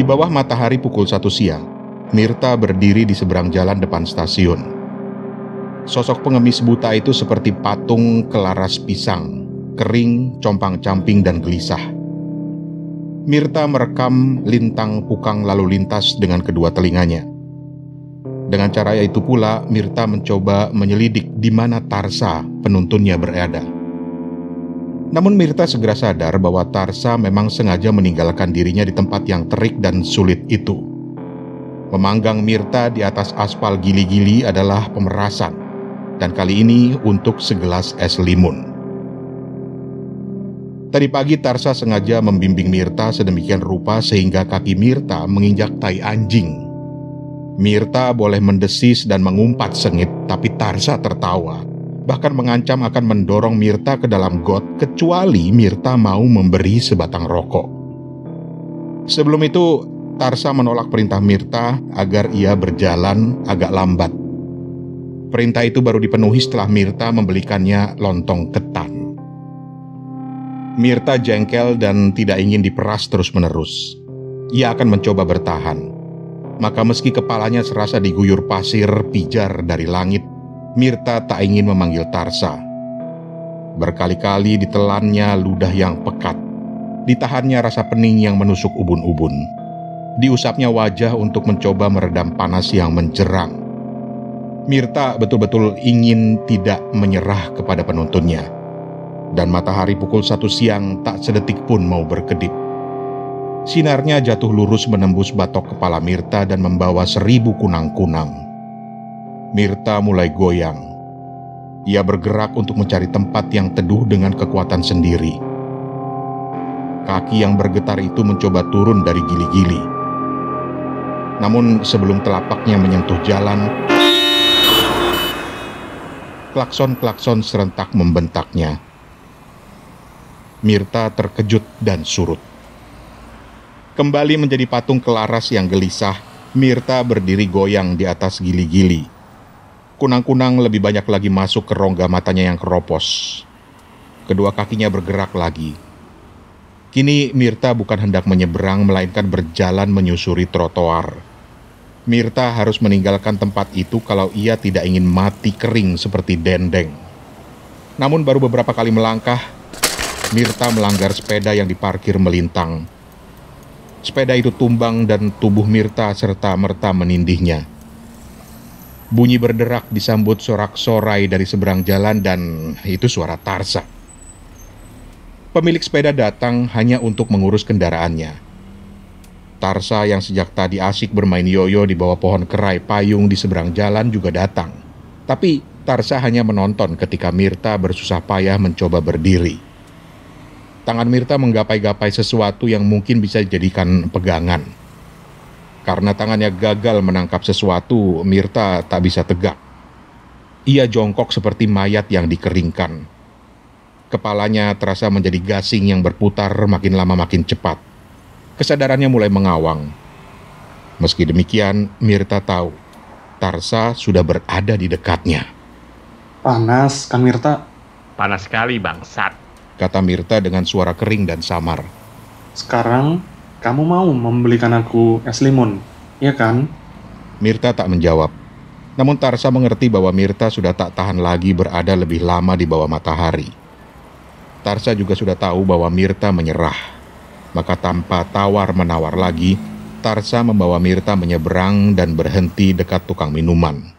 Di bawah matahari pukul 1 siang, Mirta berdiri di seberang jalan depan stasiun. Sosok pengemis buta itu seperti patung kelaras pisang, kering, compang-camping, dan gelisah. Mirta merekam lintang pukang lalu lintas dengan kedua telinganya. Dengan cara itu pula, Mirta mencoba menyelidik di mana Tarsa, penuntunnya, berada. Namun Mirta segera sadar bahwa Tarsa memang sengaja meninggalkan dirinya di tempat yang terik dan sulit itu. Memanggang Mirta di atas aspal gili-gili adalah pemerasan, dan kali ini untuk segelas es limun. Tadi pagi Tarsa sengaja membimbing Mirta sedemikian rupa sehingga kaki Mirta menginjak tai anjing. Mirta boleh mendesis dan mengumpat sengit, tapi Tarsa tertawa. Bahkan mengancam akan mendorong Mirta ke dalam got kecuali Mirta mau memberi sebatang rokok. Sebelum itu, Tarsa menolak perintah Mirta agar ia berjalan agak lambat. Perintah itu baru dipenuhi setelah Mirta membelikannya lontong ketan. Mirta jengkel dan tidak ingin diperas terus-menerus. Ia akan mencoba bertahan. Maka meski kepalanya serasa diguyur pasir pijar dari langit, Mirta tak ingin memanggil Tarsa. Berkali-kali ditelannya ludah yang pekat, ditahannya rasa pening yang menusuk ubun-ubun, diusapnya wajah untuk mencoba meredam panas yang menjerang. Mirta betul-betul ingin tidak menyerah kepada penuntunnya, dan matahari pukul 1 siang tak sedetik pun mau berkedip. Sinarnya jatuh lurus menembus batok kepala Mirta dan membawa 1000 kunang-kunang. Mirta mulai goyang. Ia bergerak untuk mencari tempat yang teduh dengan kekuatan sendiri. Kaki yang bergetar itu mencoba turun dari gili-gili. Namun sebelum telapaknya menyentuh jalan, klakson-klakson serentak membentaknya. Mirta terkejut dan surut. Kembali menjadi patung kelaras yang gelisah, Mirta berdiri goyang di atas gili-gili. Kunang-kunang lebih banyak lagi masuk ke rongga matanya yang keropos. Kedua kakinya bergerak lagi. Kini Mirta bukan hendak menyeberang, melainkan berjalan menyusuri trotoar. Mirta harus meninggalkan tempat itu kalau ia tidak ingin mati kering seperti dendeng. Namun baru beberapa kali melangkah, Mirta melanggar sepeda yang diparkir melintang. Sepeda itu tumbang dan tubuh Mirta serta-merta menindihnya. Bunyi berderak disambut sorak-sorai dari seberang jalan dan itu suara Tarsa. Pemilik sepeda datang hanya untuk mengurus kendaraannya. Tarsa yang sejak tadi asik bermain yoyo di bawah pohon kerai payung di seberang jalan juga datang. Tapi Tarsa hanya menonton ketika Mirta bersusah payah mencoba berdiri. Tangan Mirta menggapai-gapai sesuatu yang mungkin bisa dijadikan pegangan. Karena tangannya gagal menangkap sesuatu, Mirta tak bisa tegak. Ia jongkok seperti mayat yang dikeringkan. Kepalanya terasa menjadi gasing yang berputar makin lama makin cepat. Kesadarannya mulai mengawang. Meski demikian, Mirta tahu Tarsa sudah berada di dekatnya. Panas, Kang Mirta. Panas sekali, bangsat, kata Mirta dengan suara kering dan samar. Sekarang kamu mau membelikan aku es limun, ya kan? Mirta tak menjawab. Namun Tarsa mengerti bahwa Mirta sudah tak tahan lagi berada lebih lama di bawah matahari. Tarsa juga sudah tahu bahwa Mirta menyerah. Maka tanpa tawar-menawar lagi, Tarsa membawa Mirta menyeberang dan berhenti dekat tukang minuman.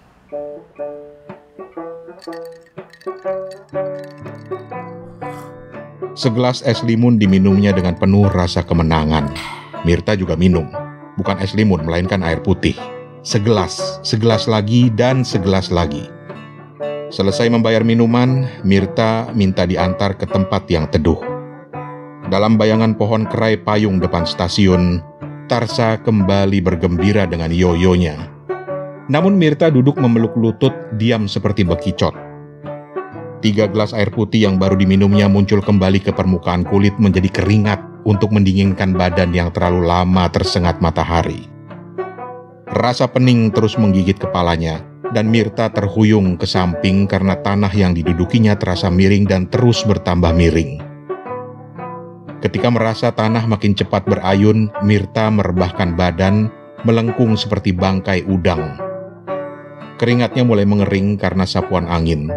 Segelas es limun diminumnya dengan penuh rasa kemenangan. Mirta juga minum, bukan es limun melainkan air putih. Segelas lagi dan segelas lagi. Selesai membayar minuman, Mirta minta diantar ke tempat yang teduh. Dalam bayangan pohon kerai payung depan stasiun, Tarsa kembali bergembira dengan yoyonya. Namun Mirta duduk memeluk lutut, diam seperti bekicot. 3 gelas air putih yang baru diminumnya muncul kembali ke permukaan kulit menjadi keringat untuk mendinginkan badan yang terlalu lama tersengat matahari. Rasa pening terus menggigit kepalanya, dan Mirta terhuyung ke samping karena tanah yang didudukinya terasa miring dan terus bertambah miring. Ketika merasa tanah makin cepat berayun, Mirta merebahkan badan, melengkung seperti bangkai udang. Keringatnya mulai mengering karena sapuan angin,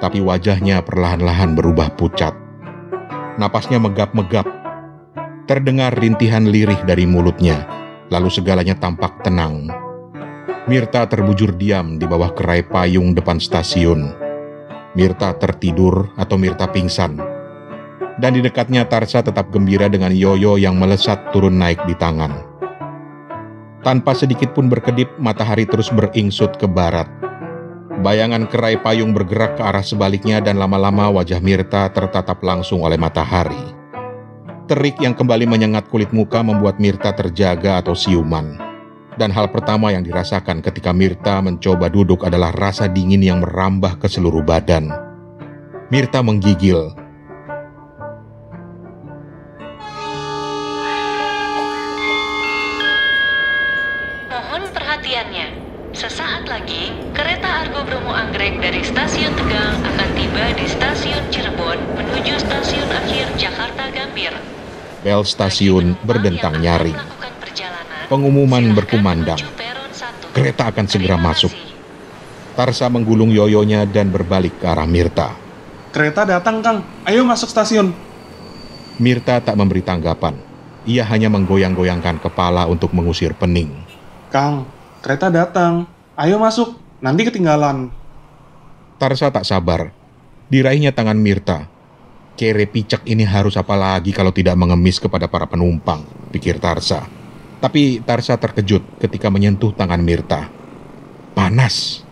tapi wajahnya perlahan-lahan berubah pucat. Napasnya megap-megap. Terdengar rintihan lirih dari mulutnya, lalu segalanya tampak tenang. Mirta terbujur diam di bawah kerai payung depan stasiun. Mirta tertidur atau Mirta pingsan. Dan di dekatnya Tarsa tetap gembira dengan yoyo yang melesat turun naik di tangan. Tanpa sedikit pun berkedip, matahari terus beringsut ke barat. Bayangan kerai payung bergerak ke arah sebaliknya dan lama-lama wajah Mirta tertatap langsung oleh matahari. Terik yang kembali menyengat kulit muka membuat Mirta terjaga atau siuman. Dan hal pertama yang dirasakan ketika Mirta mencoba duduk adalah rasa dingin yang merambah ke seluruh badan. Mirta menggigil. Mohon perhatiannya. Sesaat lagi, kereta Argo Bromo Anggrek dari Stasiun Tegal akan tiba di Stasiun Cirebon menuju stasiun akhir Jakarta Gambir. Bel stasiun berdentang nyaring. Pengumuman berkumandang. Kereta akan segera masuk. Tarsa menggulung yoyonya dan berbalik ke arah Mirta. Kereta datang, Kang. Ayo masuk stasiun. Mirta tak memberi tanggapan. Ia hanya menggoyang-goyangkan kepala untuk mengusir pening. Kang, kereta datang. Ayo masuk, nanti ketinggalan. Tarsa tak sabar. Diraihnya tangan Mirta. Kere picek ini harus apa lagi kalau tidak mengemis kepada para penumpang, pikir Tarsa. Tapi Tarsa terkejut ketika menyentuh tangan Mirta. Panas.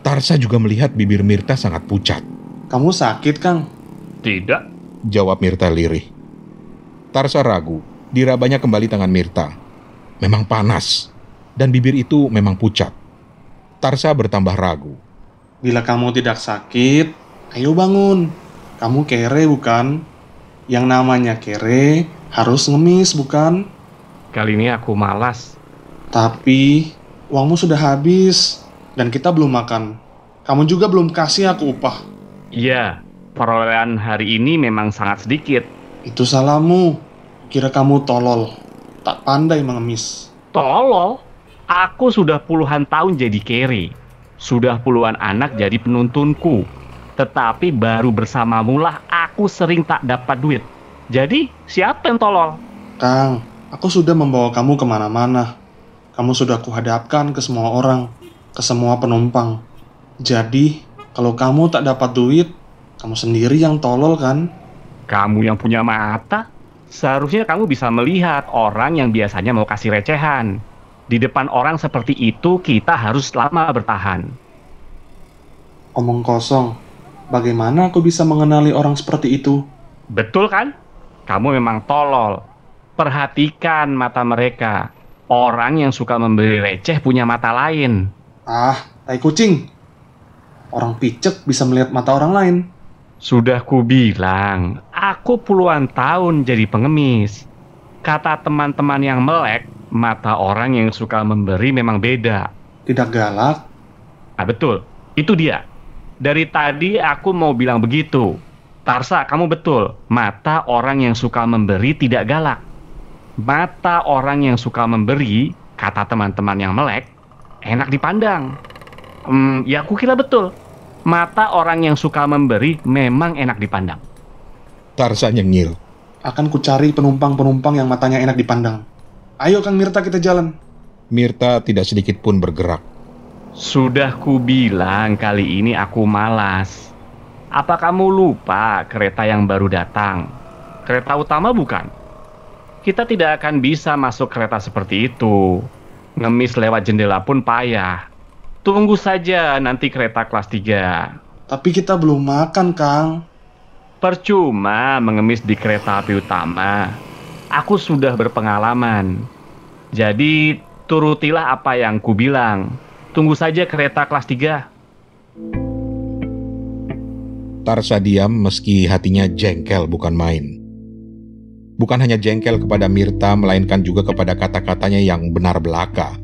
Tarsa juga melihat bibir Mirta sangat pucat. Kamu sakit, Kang? Tidak. Jawab Mirta lirih. Tarsa ragu. Dirabanya kembali tangan Mirta. Memang panas. Dan bibir itu memang pucat. Tarsa bertambah ragu. Bila kamu tidak sakit, ayo bangun. Kamu kere bukan? Yang namanya kere harus ngemis bukan? Kali ini aku malas. Tapi uangmu sudah habis dan kita belum makan. Kamu juga belum kasih aku upah. Iya, perolehan hari ini memang sangat sedikit. Itu salahmu. Kira kamu tolol, tak pandai mengemis. Tolol? Aku sudah puluhan tahun jadi kere. Sudah puluhan anak jadi penuntunku. Tetapi baru bersamamulah aku sering tak dapat duit. Jadi, siapa yang tolol? Kang, aku sudah membawa kamu kemana-mana. Kamu sudah kuhadapkan ke semua orang, ke semua penumpang. Jadi, kalau kamu tak dapat duit, kamu sendiri yang tolol kan? Kamu yang punya mata? Seharusnya kamu bisa melihat orang yang biasanya mau kasih recehan. Di depan orang seperti itu, kita harus lama bertahan. Omong kosong. Bagaimana aku bisa mengenali orang seperti itu? Betul kan? Kamu memang tolol. Perhatikan mata mereka. Orang yang suka memberi receh punya mata lain. Ah, tai kucing. Orang picek bisa melihat mata orang lain. Sudah kubilang, aku puluhan tahun jadi pengemis. Kata teman-teman yang melek, mata orang yang suka memberi memang beda. Tidak galak. Ah, betul, itu dia. Dari tadi aku mau bilang begitu. Tarsa, kamu betul. Mata orang yang suka memberi tidak galak. Mata orang yang suka memberi, kata teman-teman yang melek, enak dipandang. Ya aku kira betul. Mata orang yang suka memberi memang enak dipandang. Tarsa nyengir. Akan kucari penumpang-penumpang yang matanya enak dipandang. Ayo Kang Mirta, kita jalan. Mirta tidak sedikit pun bergerak. Sudah kubilang kali ini aku malas. Apa kamu lupa kereta yang baru datang? Kereta utama bukan? Kita tidak akan bisa masuk kereta seperti itu. Ngemis lewat jendela pun payah. Tunggu saja nanti kereta kelas 3. Tapi kita belum makan, Kang. Percuma mengemis di kereta api utama. Aku sudah berpengalaman. Jadi turutilah apa yang kubilang. Tunggu saja kereta kelas 3. Tarsa diam meski hatinya jengkel bukan main. Bukan hanya jengkel kepada Mirta, melainkan juga kepada kata-katanya yang benar belaka.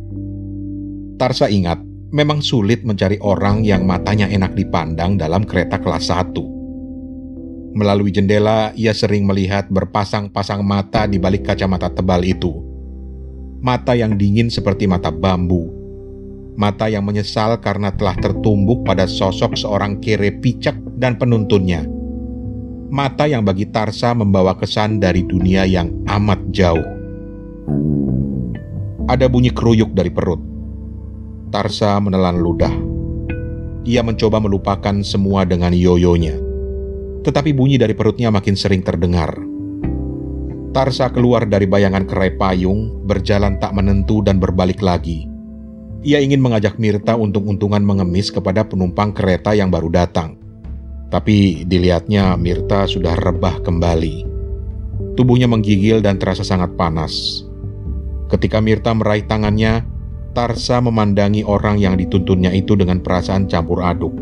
Tarsa ingat, memang sulit mencari orang yang matanya enak dipandang dalam kereta kelas 1. Melalui jendela, ia sering melihat berpasang-pasang mata di balik kacamata tebal itu. Mata yang dingin seperti mata bambu. Mata yang menyesal karena telah tertumbuk pada sosok seorang kere picek dan penuntunnya. Mata yang bagi Tarsa membawa kesan dari dunia yang amat jauh. Ada bunyi keruyuk dari perut. Tarsa menelan ludah. Ia mencoba melupakan semua dengan yoyonya. Tetapi bunyi dari perutnya makin sering terdengar. Tarsa keluar dari bayangan kerai payung, berjalan tak menentu dan berbalik lagi. Ia ingin mengajak Mirta untung-untungan mengemis kepada penumpang kereta yang baru datang. Tapi dilihatnya Mirta sudah rebah kembali. Tubuhnya menggigil dan terasa sangat panas. Ketika Mirta meraih tangannya, Tarsa memandangi orang yang dituntunnya itu dengan perasaan campur aduk.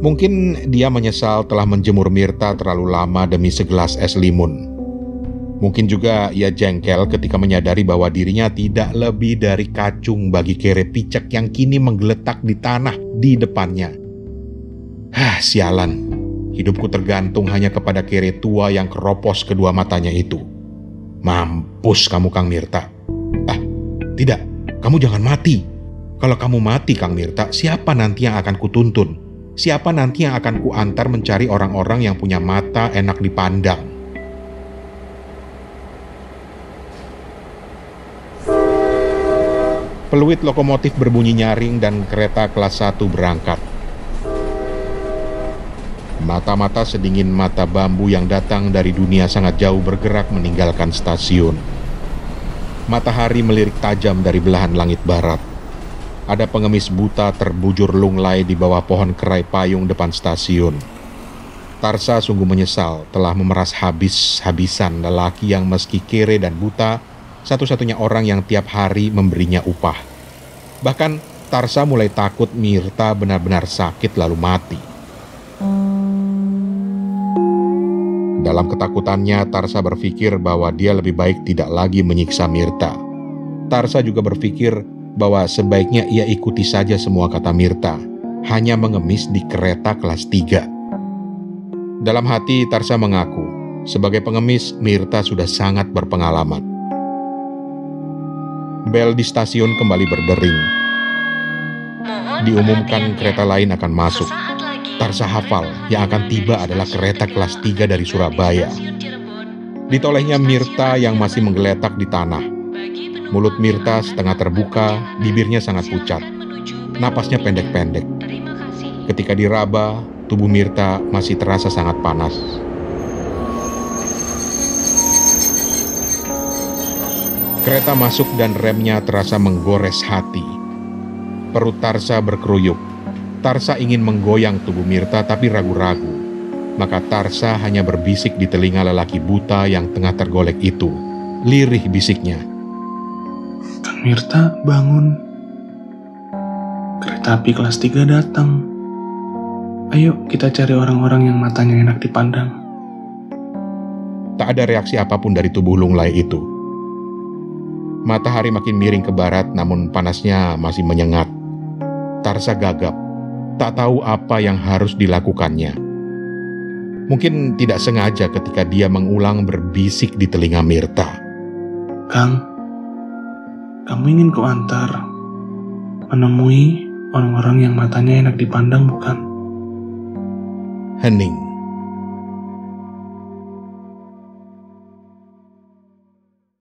Mungkin dia menyesal telah menjemur Mirta terlalu lama demi segelas es limun. Mungkin juga ia jengkel ketika menyadari bahwa dirinya tidak lebih dari kacung bagi kere picek yang kini menggeletak di tanah di depannya. Sialan. Hidupku tergantung hanya kepada kere tua yang keropos kedua matanya itu. Mampus kamu, Kang Mirta. Tidak, kamu jangan mati. Kalau kamu mati, Kang Mirta, siapa nanti yang akan kutuntun? Siapa nanti yang akan kuantar mencari orang-orang yang punya mata enak dipandang? Peluit lokomotif berbunyi nyaring dan kereta kelas 1 berangkat. Mata-mata sedingin mata bambu yang datang dari dunia sangat jauh bergerak meninggalkan stasiun. Matahari melirik tajam dari belahan langit barat. Ada pengemis buta terbujur lunglai di bawah pohon kerai payung depan stasiun. Tarsa sungguh menyesal telah memeras habis-habisan lelaki yang meski kere dan buta, satu-satunya orang yang tiap hari memberinya upah. Bahkan Tarsa mulai takut Mirta benar-benar sakit lalu mati. Dalam ketakutannya, Tarsa berpikir bahwa dia lebih baik tidak lagi menyiksa Mirta. Tarsa juga berpikir bahwa sebaiknya ia ikuti saja semua kata Mirta, hanya mengemis di kereta kelas 3. Dalam hati Tarsa mengaku, sebagai pengemis Mirta sudah sangat berpengalaman. Bel di stasiun kembali berdering. Diumumkan kereta lain akan masuk. Tarsa hafal yang akan tiba adalah kereta kelas 3 dari Surabaya. Ditolehnya Mirta yang masih menggeletak di tanah. Mulut Mirta setengah terbuka, bibirnya sangat pucat. Napasnya pendek-pendek. Ketika diraba, tubuh Mirta masih terasa sangat panas. Kereta masuk dan remnya terasa menggores hati. Perut Tarsa berkeruyuk. Tarsa ingin menggoyang tubuh Mirta tapi ragu-ragu. Maka Tarsa hanya berbisik di telinga lelaki buta yang tengah tergolek itu. Lirih bisiknya. Kang Mirta, bangun. Kereta api kelas 3 datang. Ayo kita cari orang-orang yang matanya enak dipandang. Tak ada reaksi apapun dari tubuh lunglai itu. Matahari makin miring ke barat namun panasnya masih menyengat. Tarsa gagap, tak tahu apa yang harus dilakukannya. Mungkin tidak sengaja ketika dia mengulang berbisik di telinga Mirta. Kang, kamu ingin kuantar menemui orang-orang yang matanya enak dipandang, bukan? Hening.